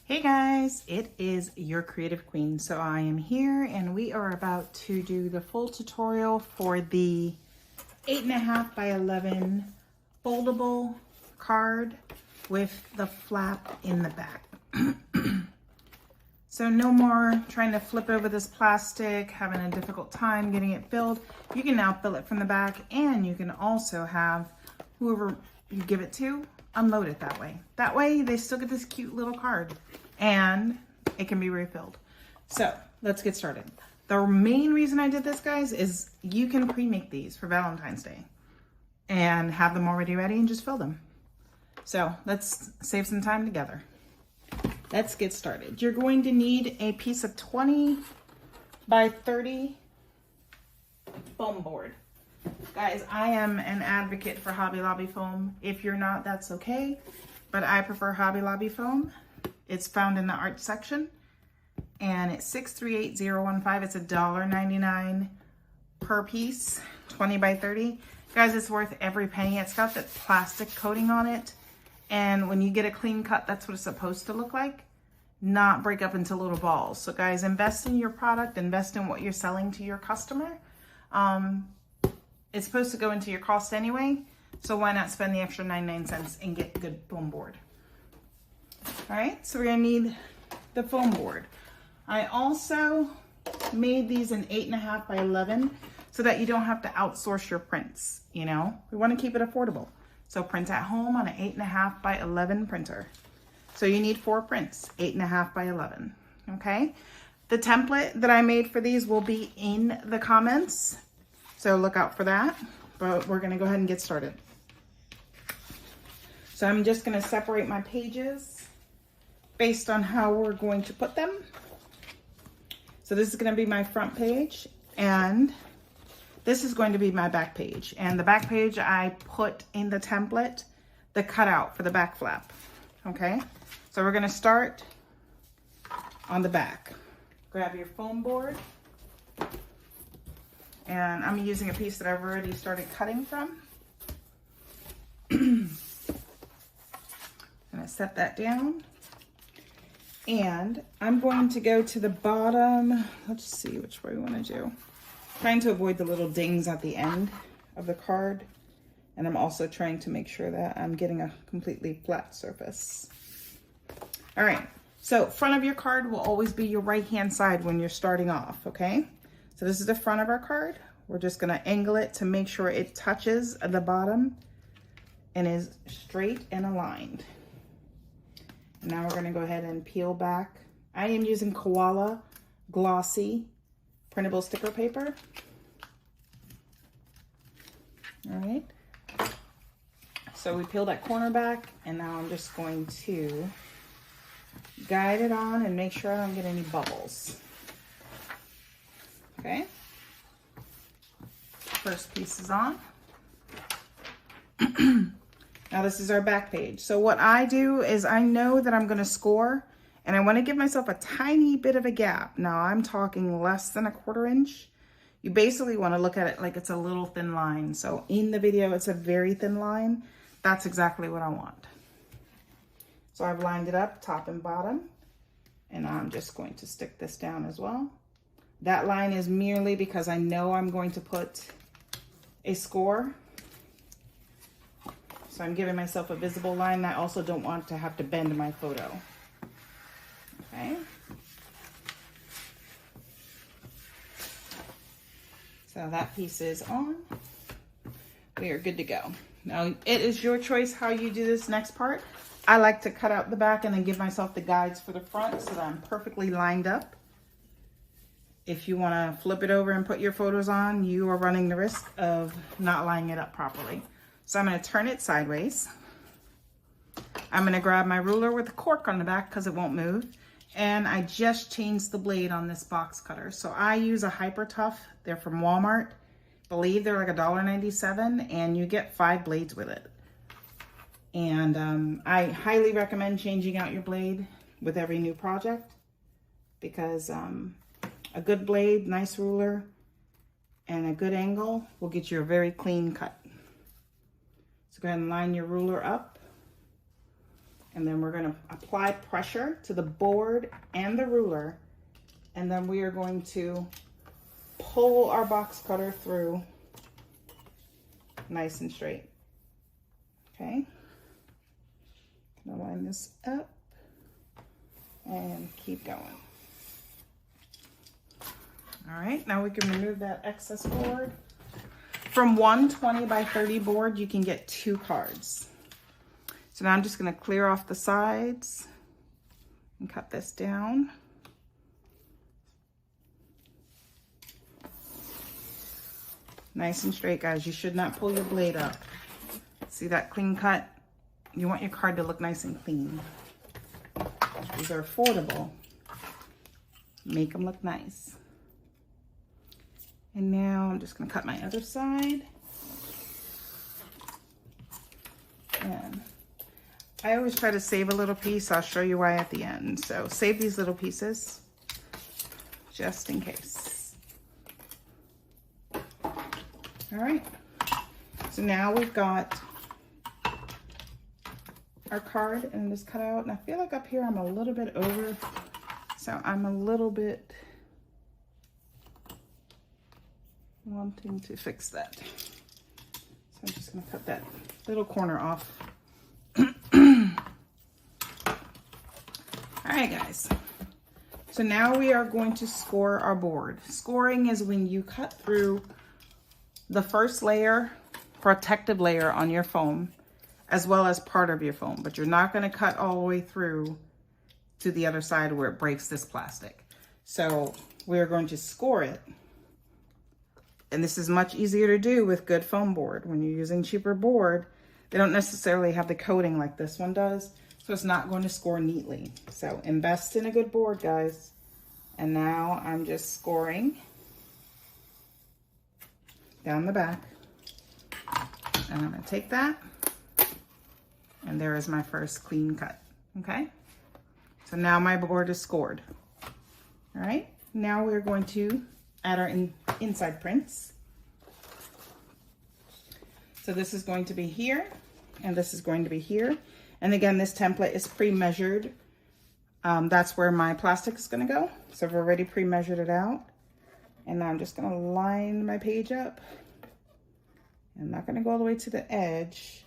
Hey guys, it is your creative queen. So I am here and we are about to do the full tutorial for the 8.5 by 11 foldable card with the flap in the back. So no more trying to flip over this plastic, having a difficult time getting it filled. You can now fill it from the back, and you can also have whoever you give it to unload it that way. That way they still get this cute little card and it can be refilled. So let's get started. The main reason I did this, guys, is you can pre-make these for Valentine's Day and have them already ready and just fill them. So let's save some time together. Let's get started. You're going to need a piece of 20 by 30 foam board. Guys, I am an advocate for Hobby Lobby foam. If you're not, that's okay. But I prefer Hobby Lobby foam. It's found in the art section. And it's 638015. It's $1.99 per piece, 20 by 30. Guys, it's worth every penny. It's got that plastic coating on it. And when you get a clean cut, that's what it's supposed to look like, not break up into little balls. So guys, invest in your product, invest in what you're selling to your customer. It's supposed to go into your cost anyway, so why not spend the extra 99 cents and get good foam board? All right, so we're gonna need the foam board. I also made these in 8.5 by 11 so that you don't have to outsource your prints, you know? We wanna keep it affordable. So print at home on an 8.5 by 11 printer. So you need 4 prints, 8.5 by 11, okay? The template that I made for these will be in the comments, so look out for that, but we're gonna go ahead and get started. So I'm just gonna separate my pages based on how we're going to put them. So this is gonna be my front page, and this is going to be my back page. And the back page, I put in the template the cutout for the back flap, okay? So we're gonna start on the back. Grab your foam board. And I'm using a piece that I've already started cutting from. I'm gonna set that down. And I'm going to go to the bottom. Let's see which way we wanna do. Trying to avoid the little dings at the end of the card. And I'm also trying to make sure that I'm getting a completely flat surface. All right, so front of your card will always be your right-hand side when you're starting off, okay? So this is the front of our card. We're just gonna angle it to make sure it touches the bottom and is straight and aligned. And now we're gonna go ahead and peel back. I am using Koala glossy printable sticker paper. All right. So we peel that corner back, and now I'm just going to guide it on and make sure I don't get any bubbles. Okay. First piece is on. Now this is our back page. So what I do is I know that I'm gonna score, and I wanna give myself a tiny bit of a gap. Now I'm talking less than 1/4 inch. You basically wanna look at it like it's a little thin line. So in the video, it's a very thin line. That's exactly what I want. So I've lined it up top and bottom, and I'm just going to stick this down as well. That line is merely because I know I'm going to put a score. So I'm giving myself a visible line. I also don't want to have to bend my photo. Okay. So that piece is on. We are good to go. Now it is your choice how you do this next part. I like to cut out the back and then give myself the guides for the front so that I'm perfectly lined up. If you want to flip it over and put your photos on, you are running the risk of not lining it up properly. So I'm going to turn it sideways. I'm going to grab my ruler with the cork on the back because it won't move. And I just changed the blade on this box cutter. So I use a Hyper Tough. They're from Walmart. I believe they're like $1.97, and you get 5 blades with it. And I highly recommend changing out your blade with every new project, because a good blade, nice ruler, and a good angle will get you a very clean cut. So go ahead and line your ruler up And then we're going to apply pressure to the board and the ruler. And then we are going to pull our box cutter through nice and straight. Okay. Gonna line this up and keep going. All right, now we can remove that excess board. From one 20 by 30 board, you can get 2 cards. So now I'm just gonna clear off the sides and cut this down. Nice and straight, guys. You should not pull your blade up. See that clean cut? You want your card to look nice and clean. These are foldable. Make them look nice. And now I'm just gonna cut my other side. And I always try to save a little piece. I'll show you why at the end. So save these little pieces just in case. All right, so now we've got our card and just cut out. And I feel like up here I'm a little bit over, so I'm a little bit wanting to fix that. So I'm just gonna cut that little corner off. All right, guys. So now we are going to score our board. Scoring is when you cut through the first layer, protective layer on your foam, as well as part of your foam, but you're not gonna cut all the way through to the other side where it breaks this plastic. So we're going to score it. And this is much easier to do with good foam board. When you're using cheaper board, they don't necessarily have the coating like this one does, so it's not going to score neatly. So invest in a good board, guys. And now I'm just scoring down the back. And I'm gonna take that, and there is my first clean cut, okay? So now my board is scored. All right, now we're going to add our inside prints. So this is going to be here, and this is going to be here. And again, this template is pre-measured. That's where my plastic is gonna go. So I've already pre-measured it out. And now I'm just gonna line my page up. I'm not gonna go all the way to the edge,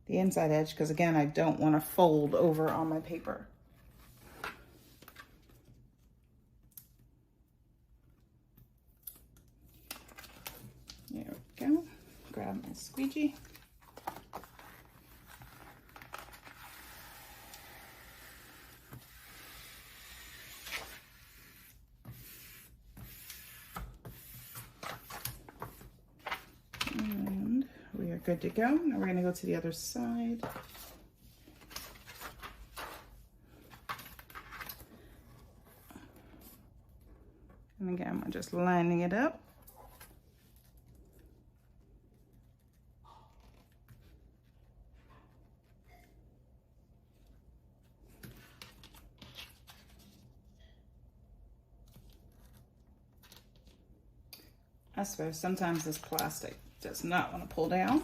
the inside edge, because again, I don't wanna fold over on my paper. There we go. Grab my squeegee. And we are good to go. Now we're gonna go to the other side. And again, I'm just lining it up. I swear, sometimes this plastic does not want to pull down.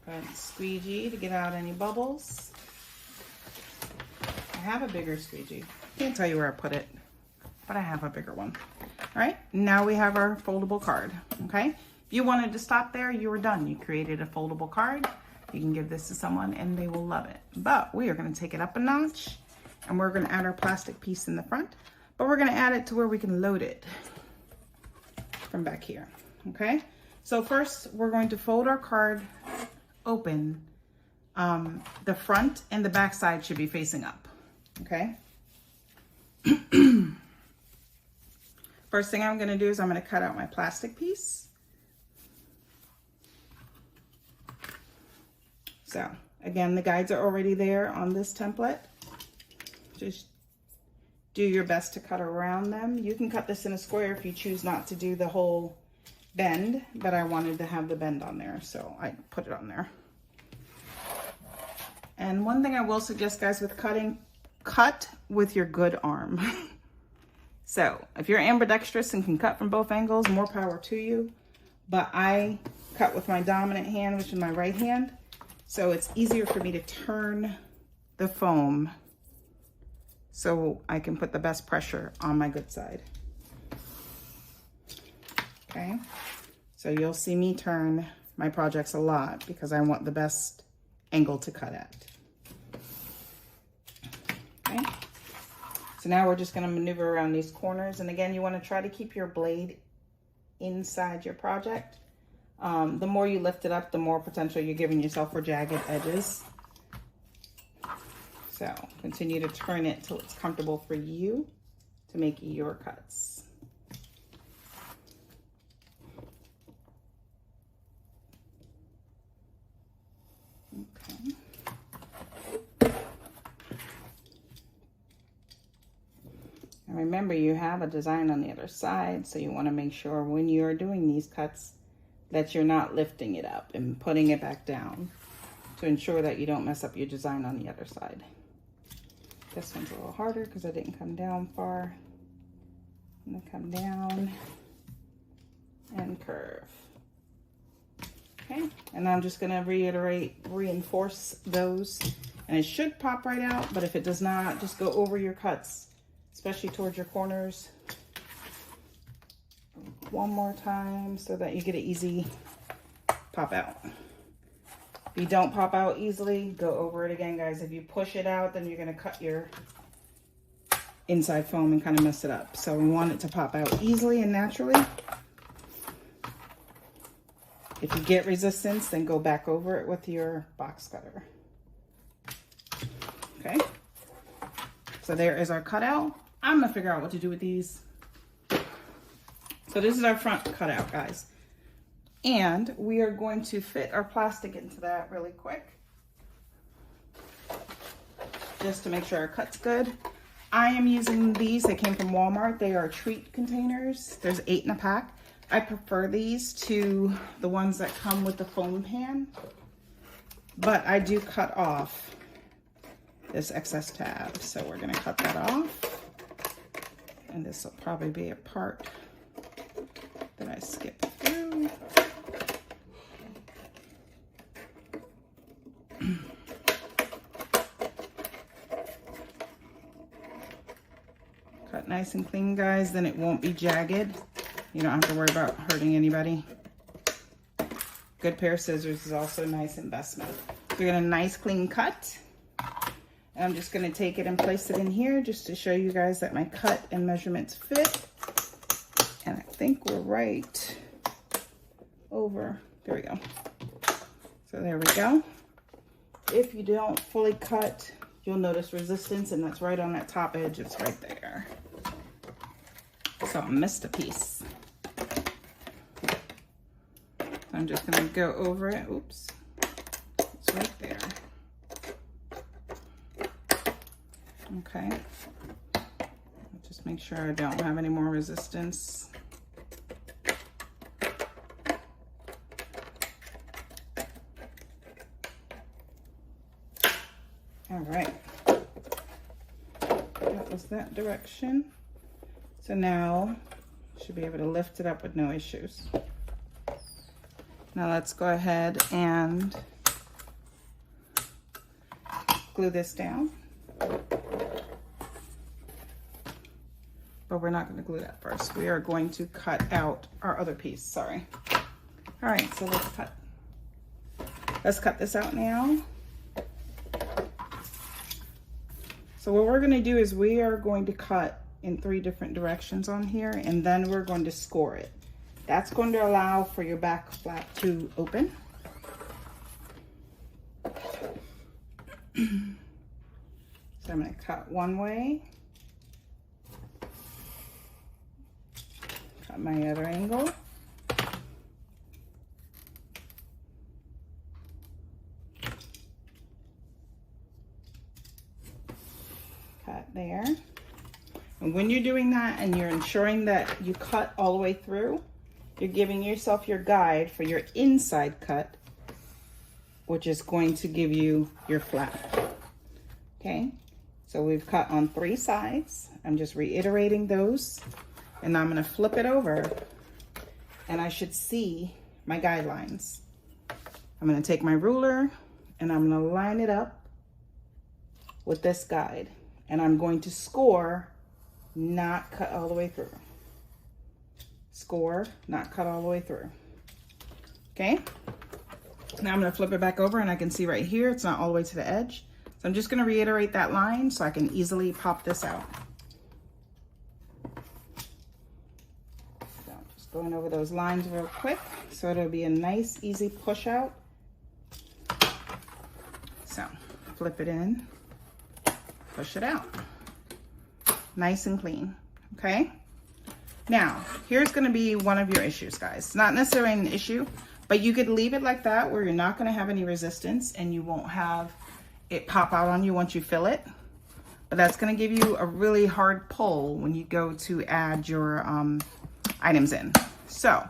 Grab the squeegee to get out any bubbles. I have a bigger squeegee. Can't tell you where I put it, but I have a bigger one. All right, now we have our foldable card, okay? If you wanted to stop there, you were done. You created a foldable card. You can give this to someone and they will love it. But we are gonna take it up a notch and we're gonna add our plastic piece in the front, but we're gonna add it to where we can load it from back here, okay? So first, we're going to fold our card open. The front and the back side should be facing up, okay? First thing I'm gonna do is I'm gonna cut out my plastic piece. So again, the guides are already there on this template. Just do your best to cut around them. You can cut this in a square if you choose not to do the whole bend, but I wanted to have the bend on there, so I put it on there. And one thing I will suggest, guys, with cutting, cut with your good arm. So if you're ambidextrous and can cut from both angles, more power to you. But I cut with my dominant hand, which is my right hand, So it's easier for me to turn the foam so I can put the best pressure on my good side. Okay, so you'll see me turn my projects a lot because I want the best angle to cut at. Okay, so now we're just going to maneuver around these corners, and again, you want to try to keep your blade inside your project. The more you lift it up, the more potential you're giving yourself for jagged edges. So continue to turn it till it's comfortable for you to make your cuts. Okay. And remember, you have a design on the other side, so you want to make sure when you're doing these cuts that you're not lifting it up and putting it back down to ensure that you don't mess up your design on the other side. This one's a little harder because I didn't come down far. I'm gonna come down and curve. Okay, and I'm just gonna reinforce those, and it should pop right out, but if it does not, just go over your cuts, especially towards your corners, one more time so that you get an easy pop out. If you don't pop out easily, go over it again, guys. If you push it out, then you're gonna cut your inside foam and kind of mess it up. So we want it to pop out easily and naturally. If you get resistance, then go back over it with your box cutter. Okay, so there is our cutout. I'm gonna figure out what to do with these. So this is our front cutout, guys. And we are going to fit our plastic into that really quick, just to make sure our cut's good. I am using these. They came from Walmart. They are treat containers. There's 8 in a pack. I prefer these to the ones that come with the foam pan, but I do cut off this excess tab. So we're gonna cut that off. And this will probably be a part that I skip through. Cut nice and clean, guys, then it won't be jagged. You don't have to worry about hurting anybody. Good pair of scissors is also a nice investment. So we got a nice clean cut. And I'm just gonna take it and place it in here just to show you guys that my cut and measurements fit. And I think we're right over, there we go. So there we go. If you don't fully cut, you'll notice resistance, and that's right on that top edge. It's right there. So I missed a piece. I'm just gonna go over it. Oops, it's right there. Okay, just make sure I don't have any more resistance. All right, that was that direction. So now should be able to lift it up with no issues. Now let's go ahead and glue this down. But we're not going to glue that first. We are going to cut out our other piece, sorry. All right, so let's cut this out now. So what we're going to do is we are going to cut in 3 different directions on here, and then we're going to score it. That's going to allow for your back flap to open. So I'm going to cut one way, cut my other angle, cut there. And when you're doing that and you're ensuring that you cut all the way through, you're giving yourself your guide for your inside cut, which is going to give you your flap. Okay, so we've cut on 3 sides. I'm just reiterating those, and I'm going to flip it over, and I should see my guidelines. I'm going to take my ruler and I'm gonna line it up with this guide, and I'm going to score, not cut all the way through. Score, not cut all the way through. Okay, now I'm gonna flip it back over and I can see right here, it's not all the way to the edge. So I'm just gonna reiterate that line so I can easily pop this out. So just going over those lines real quick so it'll be a nice, easy push out. So flip it in, push it out. Nice and clean, okay? Now, here's gonna be one of your issues, guys. Not necessarily an issue, but you could leave it like that where you're not gonna have any resistance and you won't have it pop out on you once you fill it. But that's gonna give you a really hard pull when you go to add your items in. So,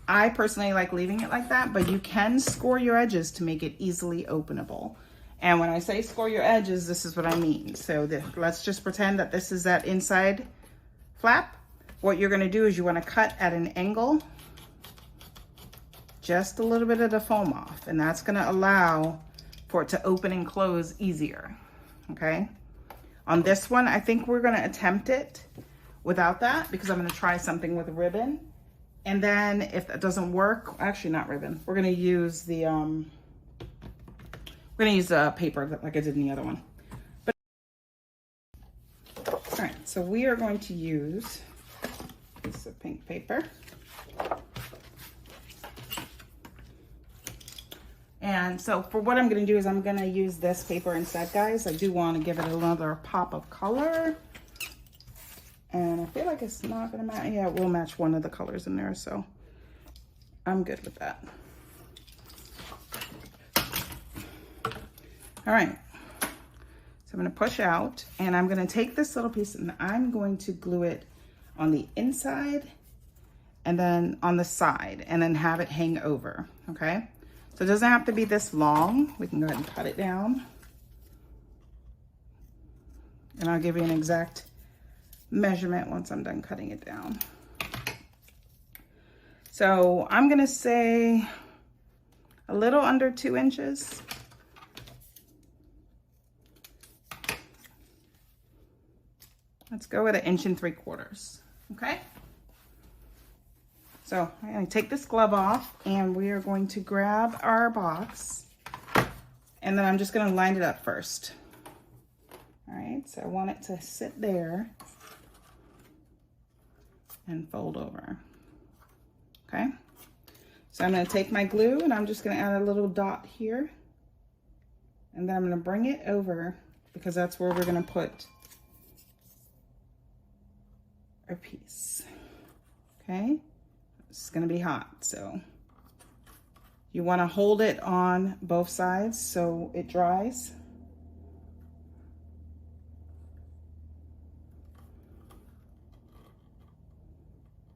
I personally like leaving it like that, but you can score your edges to make it easily openable. And when I say score your edges, this is what I mean. So let's just pretend that this is that inside flap. What you're gonna do is you wanna cut at an angle, just a little bit of the foam off, and that's gonna allow for it to open and close easier, okay? On this one, I think we're gonna attempt it without that because I'm gonna try something with ribbon. And then if that doesn't work, actually not ribbon, we're gonna use the, paper like I did in the other one. But, all right, so we are going to use a piece of pink paper. And so for what I'm gonna do is I'm gonna use this paper instead, guys. I do wanna give it another pop of color. And I feel like it's not gonna match. Yeah, it will match one of the colors in there, so I'm good with that. All right, so I'm gonna push out and I'm gonna take this little piece and I'm going to glue it on the inside and then on the side and then have it hang over, okay? So it doesn't have to be this long. We can go ahead and cut it down. And I'll give you an exact measurement once I'm done cutting it down. So I'm gonna say a little under 2 inches. Let's go with 1 3/4 inches, okay? So I'm gonna take this glove off and we are going to grab our box and then I'm just gonna line it up first. All right, so I want it to sit there and fold over, okay? So I'm gonna take my glue and I'm just gonna add a little dot here and then I'm gonna bring it over because that's where we're gonna put our piece, okay? It's gonna be hot, so you wanna hold it on both sides so it dries.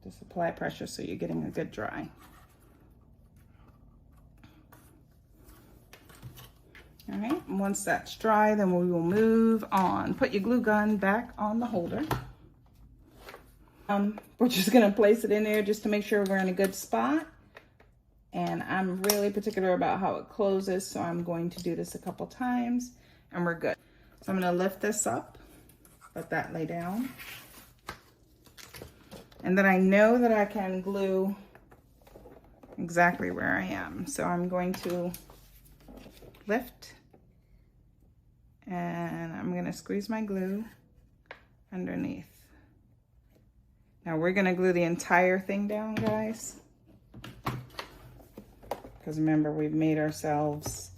Just apply pressure so you're getting a good dry. All right, and once that's dry, then we will move on. Put your glue gun back on the holder. We're just gonna place it in there just to make sure we're in a good spot. And I'm really particular about how it closes, so I'm going to do this a couple times and we're good. So I'm gonna lift this up, let that lay down. And then I know that I can glue exactly where I am. So I'm going to lift and I'm gonna squeeze my glue underneath. Now we're gonna glue the entire thing down, guys. Because remember, we've made ourselves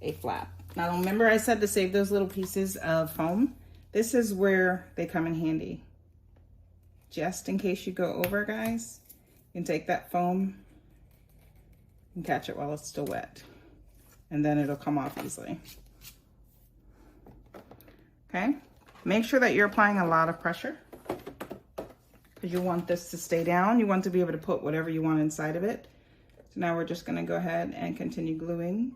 a flap. Now remember I said to save those little pieces of foam? This is where they come in handy. Just in case you go over, guys, you can take that foam and catch it while it's still wet. And then it'll come off easily. Okay, make sure that you're applying a lot of pressure because you want this to stay down. You want to be able to put whatever you want inside of it. So now we're just gonna go ahead and continue gluing.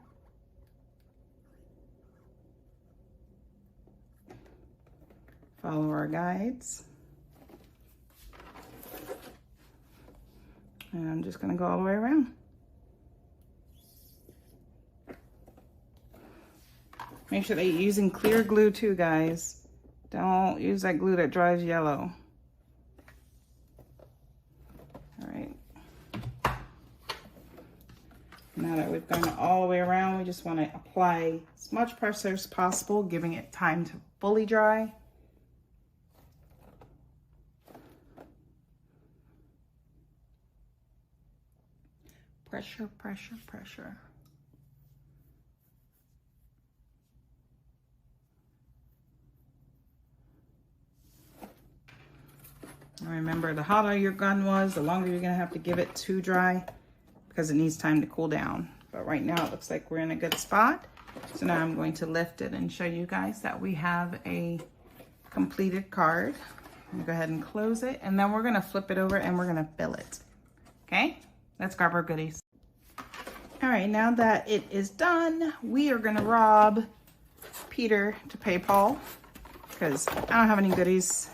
Follow our guides. And I'm just gonna go all the way around. Make sure that you're using clear glue too, guys. Don't use that glue that dries yellow. All right. Now that we've gone all the way around, we just want to apply as much pressure as possible, giving it time to fully dry. Pressure, pressure, pressure. Remember, the hotter your gun was, the longer you're gonna have to give it to dry because it needs time to cool down. But right now it looks like we're in a good spot. So now I'm going to lift it and show you guys that we have a completed card. I'm gonna go ahead and close it, and then we're gonna flip it over and we're gonna fill it. Okay, let's grab our goodies. All right, now that it is done, we are gonna rob Peter to pay Paul because I don't have any goodies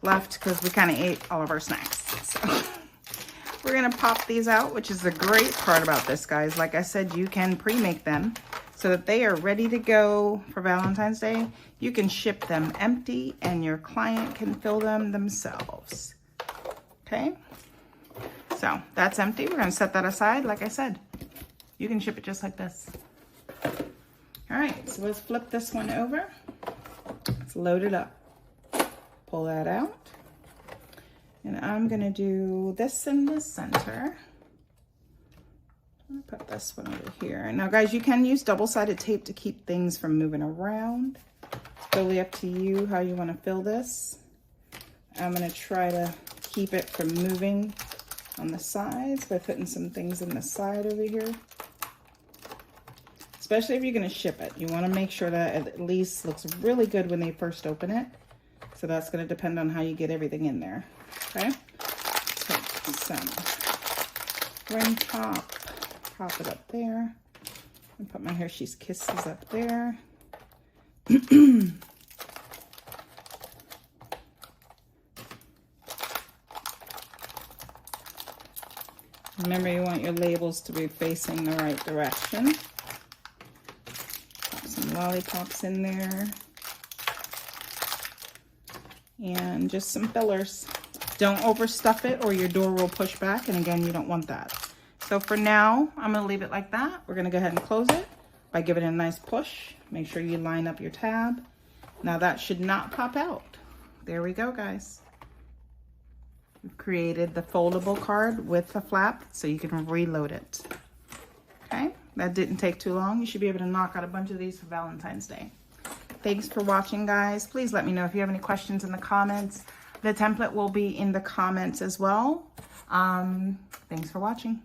left because we kind of ate all of our snacks. So we're gonna pop these out, which is the great part about this, guys. Like I said, you can pre-make them so that they are ready to go for Valentine's Day. You can ship them empty and your client can fill them themselves. Okay, so that's empty. We're gonna set that aside. Like I said, you can ship it just like this. All right, so let's flip this one over. Let's load it up. Pull that out. And I'm gonna do this in the center. I'm gonna put this one over here. Now guys, you can use double-sided tape to keep things from moving around. It's totally up to you how you wanna fill this. I'm gonna try to keep it from moving on the sides by putting some things in the side over here. Especially if you're gonna ship it. You wanna make sure that it at least looks really good when they first open it. So that's going to depend on how you get everything in there. Okay, put some ring pop it up there, and put my Hershey's Kisses up there. Remember, you want your labels to be facing the right direction. Pop some lollipops in there. And just some fillers. Don't overstuff it or your door will push back, and again, you don't want that. So for now, I'm gonna leave it like that. We're gonna go ahead and close it by giving it a nice push. Make sure you line up your tab. Now that should not pop out. There we go, guys. We've created the foldable card with the flap so you can reload it. Okay, that didn't take too long. You should be able to knock out a bunch of these for Valentine's Day. Thanks for watching, guys. Please let me know if you have any questions in the comments. The template will be in the comments as well. Thanks for watching.